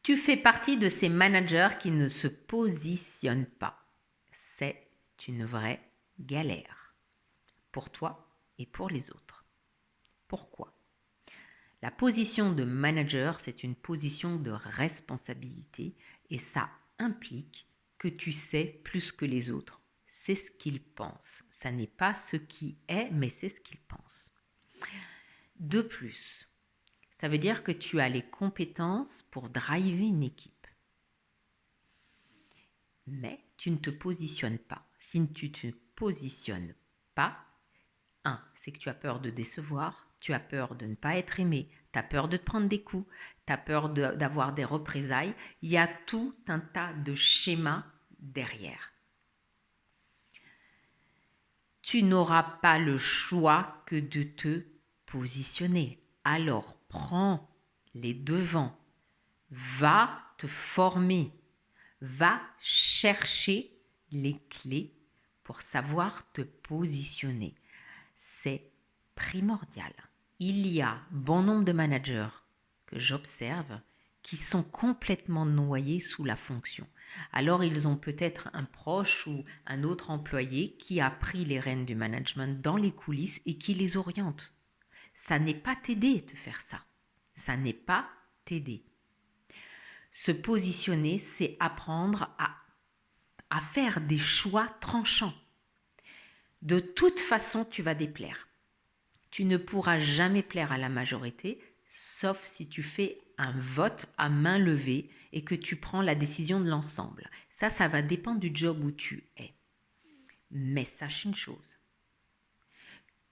Tu fais partie de ces managers qui ne se positionnent pas. C'est une vraie galère pour toi et pour les autres. Pourquoi ? La position de manager, c'est une position de responsabilité et ça implique que tu sais plus que les autres. C'est ce qu'ils pensent. Ça n'est pas ce qui est, mais c'est ce qu'ils pensent. De plus, ça veut dire que tu as les compétences pour driver une équipe. Mais tu ne te positionnes pas. Si tu ne te positionnes pas, c'est que tu as peur de décevoir, tu as peur de ne pas être aimé, tu as peur de te prendre des coups, tu as peur d'avoir des représailles. Il y a tout un tas de schémas derrière. Tu n'auras pas le choix que de te positionner. Alors prends les devants, va te former, va chercher les clés pour savoir te positionner. C'est primordial. Il y a bon nombre de managers que j'observe qui sont complètement noyés sous la fonction. Alors ils ont peut-être un proche ou un autre employé qui a pris les rênes du management dans les coulisses et qui les oriente. Ça n'est pas t'aider de faire ça. Ça n'est pas t'aider. Se positionner, c'est apprendre à faire des choix tranchants. De toute façon, tu vas déplaire. Tu ne pourras jamais plaire à la majorité, sauf si tu fais un vote à main levée et que tu prends la décision de l'ensemble. Ça va dépendre du job où tu es. Mais sache une chose,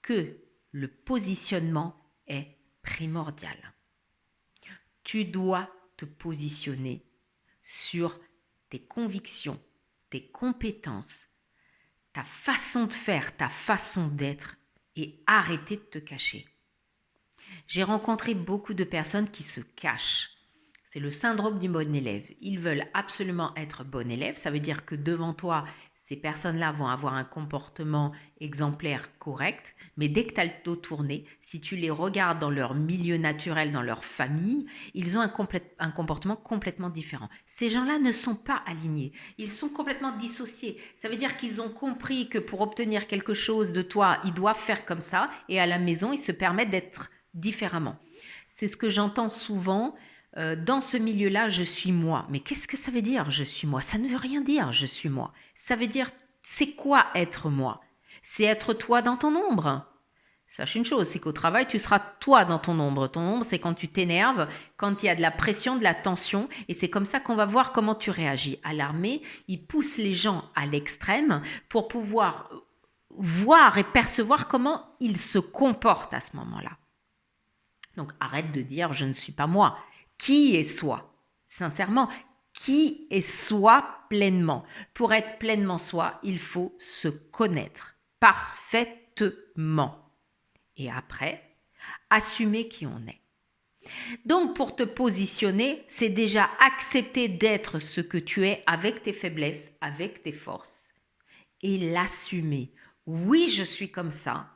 que le positionnement est primordial. Tu dois te positionner sur tes convictions, tes compétences, ta façon de faire, ta façon d'être et arrêter de te cacher. J'ai rencontré beaucoup de personnes qui se cachent. C'est le syndrome du bon élève. Ils veulent absolument être bon élève. Ça veut dire que devant toi, ces personnes-là vont avoir un comportement exemplaire correct, mais dès que tu as le dos tourné, si tu les regardes dans leur milieu naturel, dans leur famille, ils ont un comportement complètement différent. Ces gens-là ne sont pas alignés, ils sont complètement dissociés. Ça veut dire qu'ils ont compris que pour obtenir quelque chose de toi, ils doivent faire comme ça, et à la maison, ils se permettent d'être différemment. C'est ce que j'entends souvent. Dans ce milieu-là, je suis moi. Mais qu'est-ce que ça veut dire, je suis moi? Ça ne veut rien dire, je suis moi. Ça veut dire, c'est quoi être moi? C'est être toi dans ton ombre. Sache une chose, c'est qu'au travail, tu seras toi dans ton ombre. Ton ombre, c'est quand tu t'énerves, quand il y a de la pression, de la tension, et c'est comme ça qu'on va voir comment tu réagis. À l'armée, ils poussent les gens à l'extrême pour pouvoir voir et percevoir comment ils se comportent à ce moment-là. Donc arrête de dire, je ne suis pas moi. Qui est soi? Sincèrement, qui est soi pleinement? Pour être pleinement soi, il faut se connaître parfaitement. Et après, assumer qui on est. Donc pour te positionner, c'est déjà accepter d'être ce que tu es avec tes faiblesses, avec tes forces. Et l'assumer. Oui, je suis comme ça.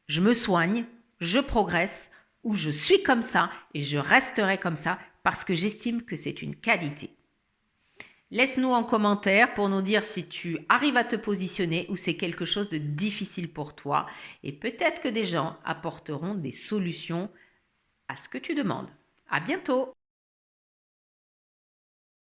Je me soigne, je progresse, ou je suis comme ça et je resterai comme ça parce que j'estime que c'est une qualité. Laisse-nous en commentaire pour nous dire si tu arrives à te positionner ou c'est quelque chose de difficile pour toi et peut-être que des gens apporteront des solutions à ce que tu demandes. À bientôt!